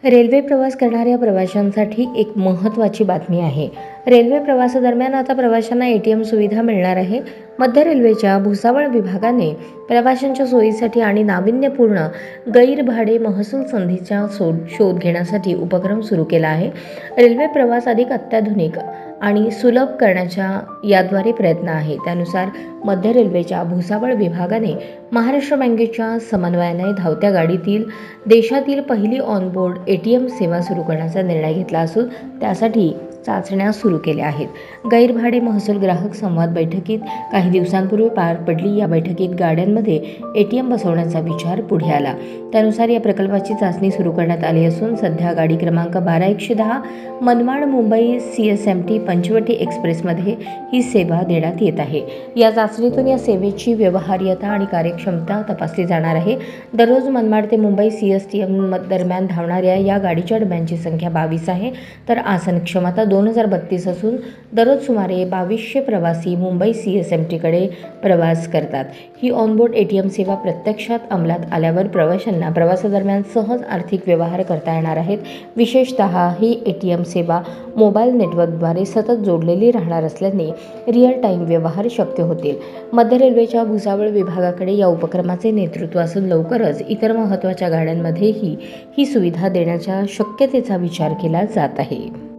Railway प्रवास करणाऱ्या प्रवाशांसाठी एक महत्त्वाची बातमी आहे. रेल्वे प्रवासादरम्यान आता प्रवाशांना ATM सुविधा मिळणार आहे. मध्य रेल्वेच्या भुसावळ विभागाने प्रवाशांच्या सोयीसाठी आणि नाविन्यपूर्ण गैरभाडे महसूल संधीचा शोध घेण्यासाठी उपक्रम सुरू केला आहे. रेल्वे प्रवास अधिक अत्याधुनिक आणि सुलभ करण्याचा याद्वारे प्रयत्न आहे. त्यानुसार मध्य रेल्वेच्या भुसावळ विभागाने महाराष्ट्र बँकेच्या समन्वयाने धावत्या गाडीतील देशातील पहिली ऑनबोर्ड ATM सेवा सुरू करण्याचा निर्णय घेतला असून त्यासाठी चाचण्या सुरू केल्या आहेत. गैरभाडे महसूल ग्राहक संवाद बैठकीत काही दिवसांपूर्वी पार पडली. या बैठकीत गाड्यांमध्ये ATM बसवण्याचा विचार पुढे आला. त्यानुसार या प्रकल्पाची चाचणी सुरू करण्यात आली असून सध्या गाडी क्रमांक 12110 मनमाड मुंबई CSMT पंचवटी एक्सप्रेसमध्ये ही सेवा देण्यात येत आहे. या चाचणीतून या सेवेची व्यवहार्यता आणि कार्यक्षमता तपासली जाणार आहे. दररोज मनमाड ते मुंबई CSTM दरम्यान धावणाऱ्या या गाडीच्या डब्यांची संख्या 22 आहे, तर आसन क्षमता 2032 असून दररोज सुमारे 2200 प्रवासी मुंबई CSMTकडे प्रवास करतात. ही ऑनबोर्ड ATM सेवा प्रत्यक्षात अंमलात आल्यावर प्रवाशांना प्रवासादरम्यान सहज आर्थिक व्यवहार करता येणार आहेत. विशेषतः ही ATM सेवा मोबाईल नेटवर्कद्वारे सतत जोडलेली राहणार असल्याने रिअल टाईम व्यवहार शक्य होतील. मध्य रेल्वेच्या भुसावळ विभागाकडे या उपक्रमाचे नेतृत्व असून लवकरच इतर महत्त्वाच्या गाड्यांमध्येही ही सुविधा देण्याच्या शक्यतेचा विचार केला जात आहे.